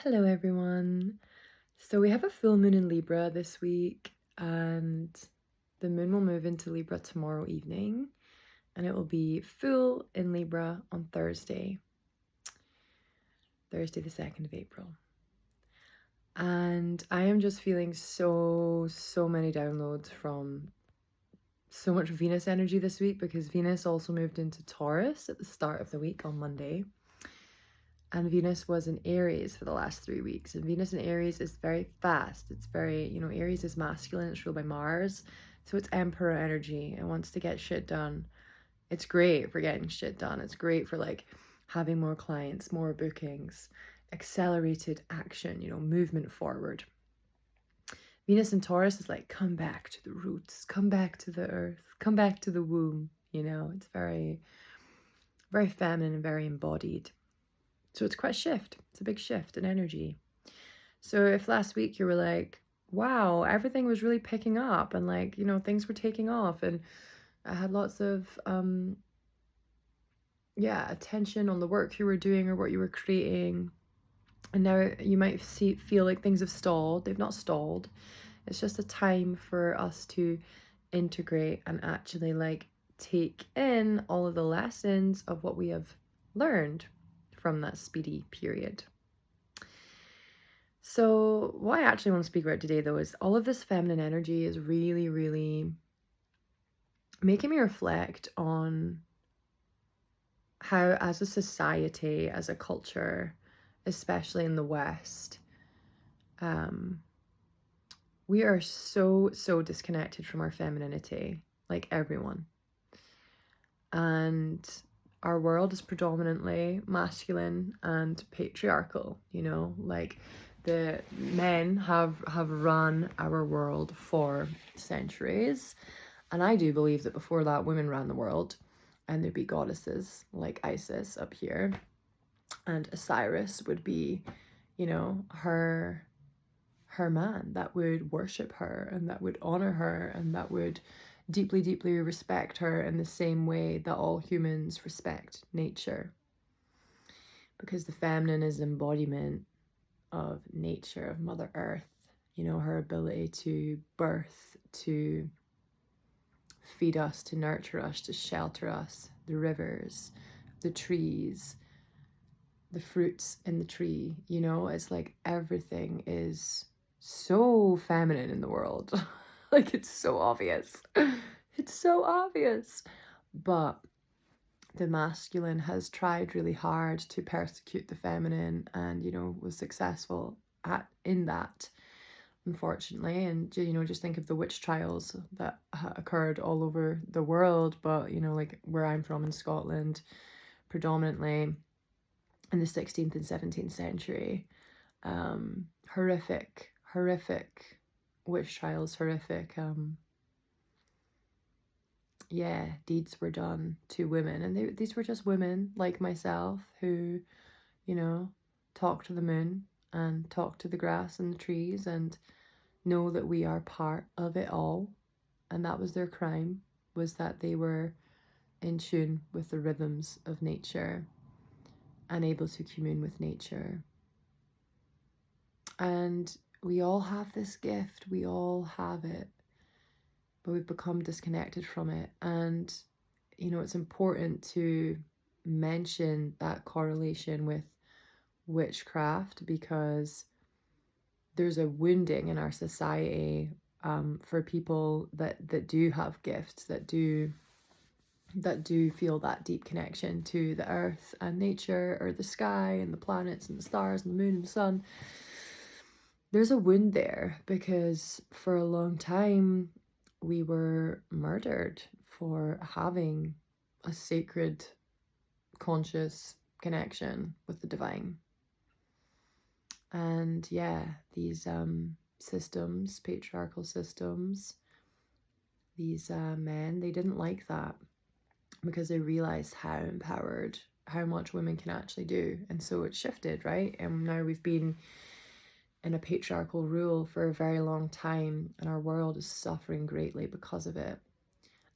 Hello, everyone. So we have a full moon in Libra this week, and the moon will move into Libra tomorrow evening, and it will be full in Libra on Thursday the 2nd of April. And I am just feeling so many downloads from so much Venus energy this week because Venus also moved into Taurus at the start of the week on Monday. And Venus was in Aries for the last 3 weeks. And Venus in Aries is very fast. It's very, Aries is masculine. It's ruled by Mars. So it's emperor energy. It wants to get shit done. It's great for getting shit done. It's great for like having more clients, more bookings, accelerated action, movement forward. Venus in Taurus is like, come back to the roots, come back to the earth, come back to the womb. It's very, very feminine and very embodied. So it's quite a shift. It's a big shift in energy. So if last week you were like, wow, everything was really picking up and like, things were taking off and I had lots of, attention on the work you were doing or what you were creating. And now you might feel like things have stalled. They've not stalled. It's just a time for us to integrate and actually like take in all of the lessons of what we have learned from that speedy period. So what I actually want to speak about today though is all of this feminine energy is really, really making me reflect on how as a society, as a culture, especially in the West, we are so disconnected from our femininity, like everyone. And our world is predominantly masculine and patriarchal, like the men have run our world for centuries. And I do believe that before that, women ran the world, and there'd be goddesses like Isis up here, and Osiris would be, her man that would worship her and that would honor her and that would deeply respect her in the same way that all humans respect nature. Because the feminine is embodiment of nature, of Mother Earth, her ability to birth, to feed us, to nurture us, to shelter us, the rivers, the trees, the fruits in the tree, it's like everything is so feminine in the world. Like it's so obvious. It's so obvious. But the masculine has tried really hard to persecute the feminine and, was successful in that, unfortunately. And, just think of the witch trials that occurred all over the world. But, like where I'm from in Scotland, predominantly in the 16th and 17th century, horrific witch trials, horrific deeds were done to women, and these were just women like myself who, talk to the moon and talk to the grass and the trees and know that we are part of it all. And that was their crime, was that they were in tune with the rhythms of nature and able to commune with nature. And we all have this gift, we all have it, but we've become disconnected from it. And, it's important to mention that correlation with witchcraft because there's a wounding in our society for people that do have gifts, that do feel that deep connection to the earth and nature, or the sky and the planets and the stars and the moon and the sun. There's a wound there because for a long time we were murdered for having a sacred, conscious connection with the divine. And these systems, patriarchal systems, these men, they didn't like that because they realized how empowered, how much women can actually do. And so it shifted, right? And now we've been in a patriarchal rule for a very long time, and our world is suffering greatly because of it.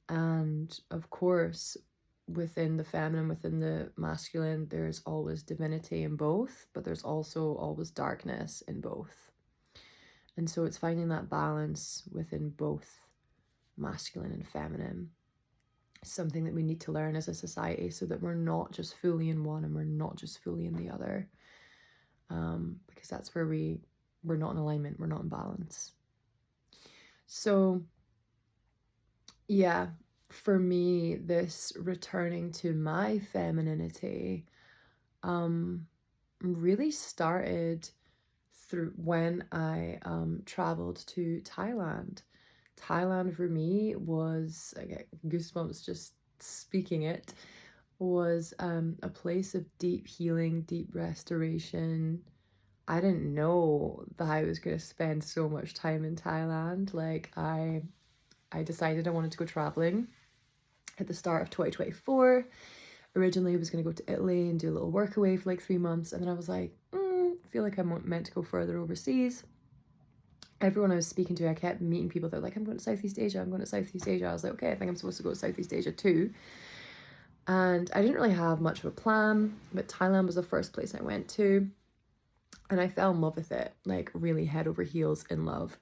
And of course, within the feminine, within the masculine, there's always divinity in both, but there's also always darkness in both. And so it's finding that balance within both masculine and feminine, something that we need to learn as a society, so that we're not just fully in one and we're not just fully in the other, because that's where we're not in alignment, we're not in balance. So yeah, for me, this returning to my femininity really started through when I traveled to Thailand. Thailand for me was, I get goosebumps just speaking it, was a place of deep healing, deep restoration. I didn't know that I was going to spend so much time in Thailand. Like I decided I wanted to go traveling at the start of 2024. Originally I was going to go to Italy and do a little work away for like 3 months, and then I was like, I feel like I'm meant to go further overseas. Everyone I was speaking to, I kept meeting people that were like, I'm going to Southeast Asia, I'm going to Southeast Asia. I was like, okay, I think I'm supposed to go to Southeast Asia too. And I didn't really have much of a plan, but Thailand was the first place I went to, and I fell in love with it, like really head over heels in love.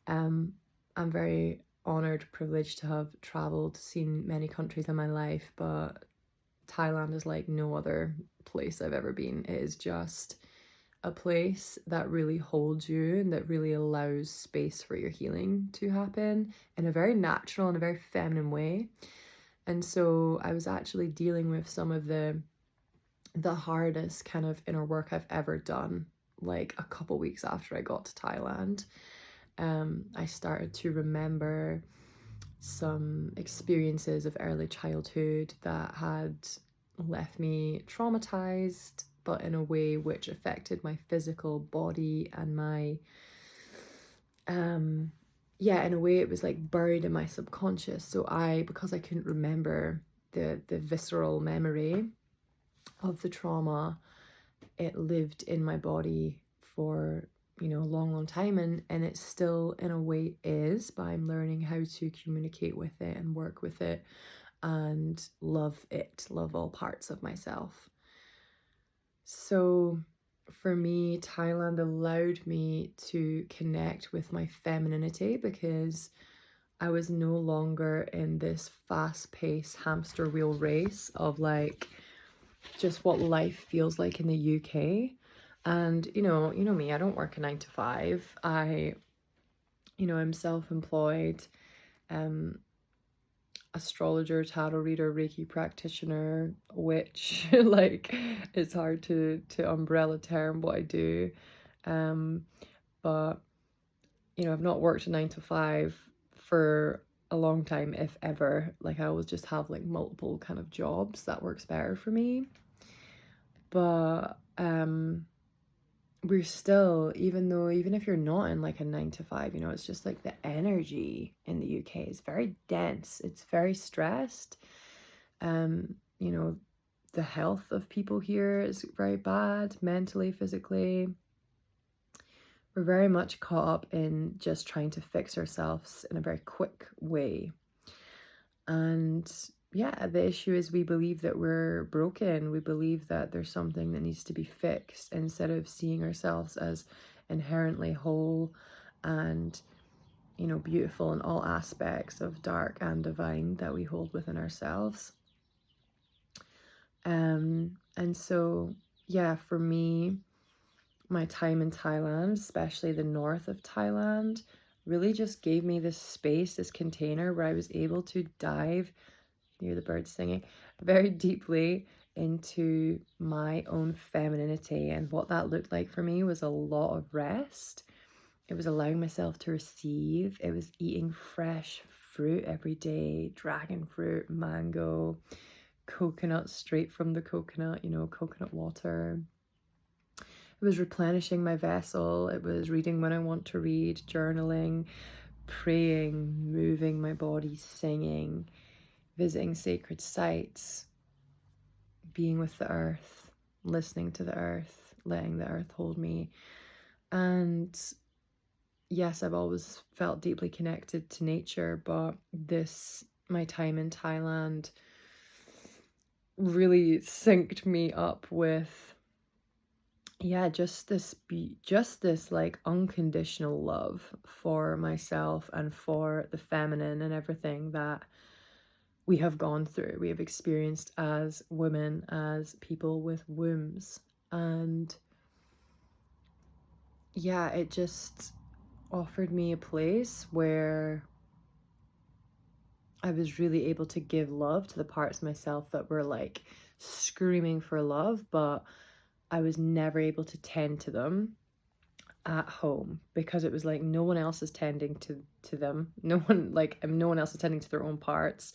I'm very honored, privileged to have traveled, seen many countries in my life, but Thailand is like no other place I've ever been. It is just a place that really holds you and that really allows space for your healing to happen in a very natural and a very feminine way. And so I was actually dealing with some of the hardest kind of inner work I've ever done, like a couple weeks after I got to Thailand. I started to remember some experiences of early childhood that had left me traumatized, but in a way which affected my physical body and my in a way it was like buried in my subconscious. So because I couldn't remember the visceral memory of the trauma, it lived in my body for a long time, and it still in a way is, but I'm learning how to communicate with it and work with it and love all parts of myself. So for me, Thailand allowed me to connect with my femininity, because I was no longer in this fast-paced hamster wheel race of like just what life feels like in the UK. And you know me, I don't work a 9 to 5. I'm self-employed, astrologer, tarot reader, Reiki practitioner, witch. Like it's hard to umbrella term what I do. But I've not worked a 9 to 5 for a long time, if ever. Like I always just have like multiple kind of jobs. That works better for me. But we're still, even if you're not in like a 9 to 5, it's just like the energy in the UK is very dense. It's very stressed. The health of people here is very bad, mentally, physically. We're very much caught up in just trying to fix ourselves in a very quick way. And yeah, the issue is we believe that we're broken. We believe that there's something that needs to be fixed, instead of seeing ourselves as inherently whole and, beautiful in all aspects of dark and divine that we hold within ourselves. And so, yeah, for me, my time in Thailand, especially the north of Thailand, really just gave me this space, this container where I was able to dive, hear the birds singing, very deeply into my own femininity. And what that looked like for me was a lot of rest. It was allowing myself to receive. It was eating fresh fruit every day, dragon fruit, mango, coconut straight from the coconut, coconut water. It was replenishing my vessel. It was reading when I want to read, journaling, praying, moving my body, singing, visiting sacred sites, being with the earth, listening to the earth, letting the earth hold me. And yes, I've always felt deeply connected to nature, but my time in Thailand really synced me up with, yeah, just this like unconditional love for myself and for the feminine and everything that we have gone through, we have experienced as women, as people with wombs. And yeah, it just offered me a place where I was really able to give love to the parts of myself that were like screaming for love, but I was never able to tend to them at home, because it was like no one else is tending to them. No one, like, no one else is tending to their own parts.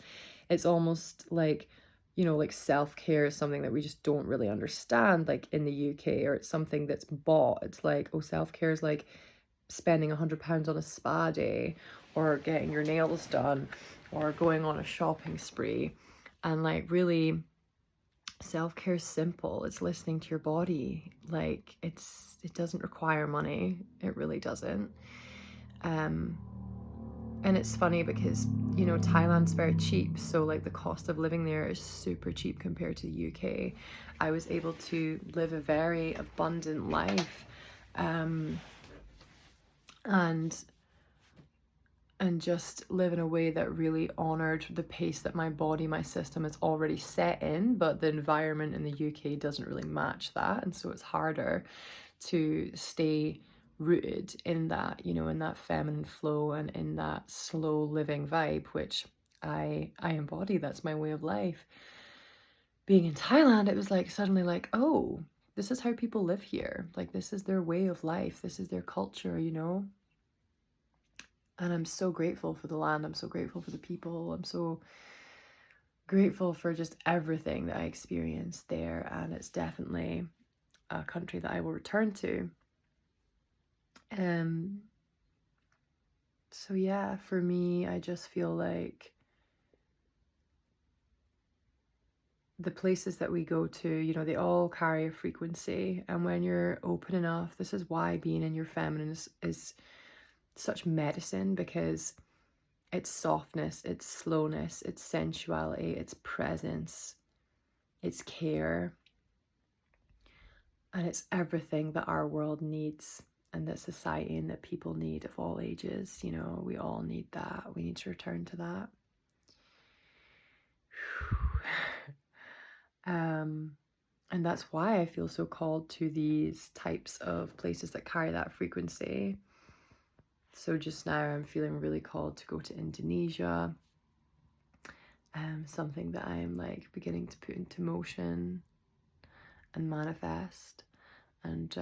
It's almost like, you know, like self-care is something that we just don't really understand, like in the UK, or it's something that's bought. It's like, oh, self-care is like spending £100 on a spa day, or getting your nails done, or going on a shopping spree. And like, really, self-care is simple. It's listening to your body. Like, it doesn't require money. It really doesn't. And it's funny because, you know, Thailand's very cheap, so like the cost of living there is super cheap compared to the UK. I was able to live a very abundant life, and just live in a way that really honored the pace that my body, my system is already set in, but the environment in the UK doesn't really match that, and so it's harder to stay rooted in that, you know, in that feminine flow and in that slow living vibe, which I embody. That's my way of life. Being in Thailand, it was like suddenly like, oh, this is how people live here. Like, this is their way of life. This is their culture, you know? And I'm so grateful for the land. I'm so grateful for the people. I'm so grateful for just everything that I experienced there. And it's definitely a country that I will return to. So yeah, for me, I just feel like the places that we go to, you know, they all carry a frequency. And when you're open enough, this is why being in your feminine is such medicine, because it's softness, it's slowness, it's sensuality, it's presence, it's care, and it's everything that our world needs, and that society and that people need of all ages. You know, we all need that. We need to return to that. And that's why I feel so called to these types of places that carry that frequency. So just now I'm feeling really called to go to Indonesia, something that I'm like beginning to put into motion and manifest. And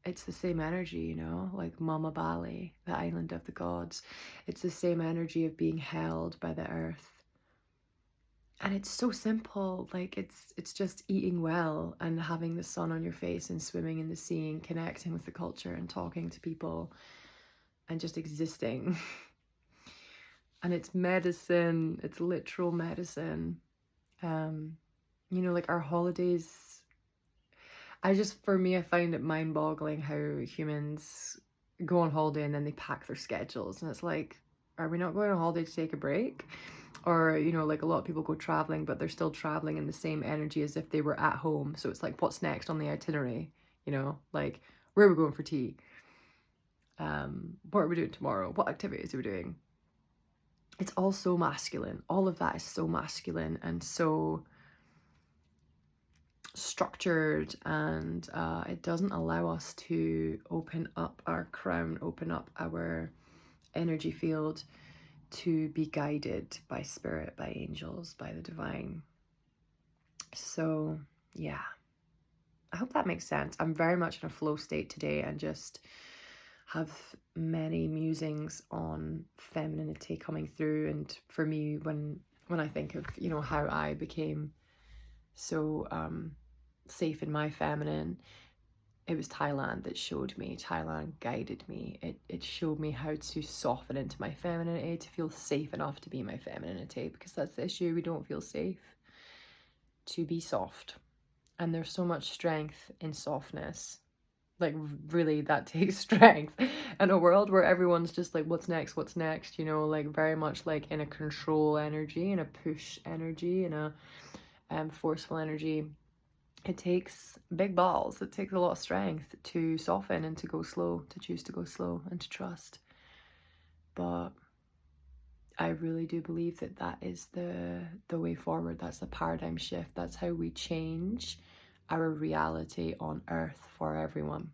it's the same energy, you know, like Mama Bali, the island of the gods. It's the same energy of being held by the earth. And it's so simple. Like, it's just eating well and having the sun on your face and swimming in the sea and connecting with the culture and talking to people and just existing. And it's medicine. It's literal medicine. You know, like our holidays, for me, I find it mind-boggling how humans go on holiday and then they pack their schedules, and it's like, are we not going on holiday to take a break? Or, you know, like a lot of people go traveling, but they're still traveling in the same energy as if they were at home. So it's like, what's next on the itinerary? You know, like, where are we going for tea? What are we doing tomorrow? What activities are we doing? It's all so masculine. All of that is so masculine and so structured, and it doesn't allow us to open up our crown, open up our energy field to be guided by spirit, by angels, by the divine. So yeah, I hope that makes sense. I'm very much in a flow state today and just have many musings on femininity coming through. And for me, when I think of, you know, how I became so safe in my feminine, it was Thailand that showed me. Thailand guided me. It showed me how to soften into my femininity, to feel safe enough to be my femininity, because that's the issue. We don't feel safe to be soft. And there's so much strength in softness. Like, really, that takes strength in a world where everyone's just like, what's next, you know, like very much like in a control energy, in a push energy, in a forceful energy. It takes big balls, it takes a lot of strength to soften and to go slow, to choose to go slow and to trust. But I really do believe that that is the way forward. That's the paradigm shift. That's how we change our reality on earth for everyone.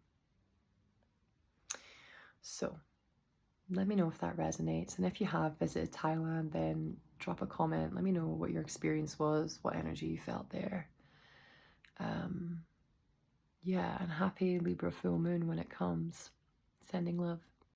So let me know if that resonates. And if you have visited Thailand, then drop a comment. Let me know what your experience was, what energy you felt there. Yeah, and happy Libra full moon when it comes. Sending love.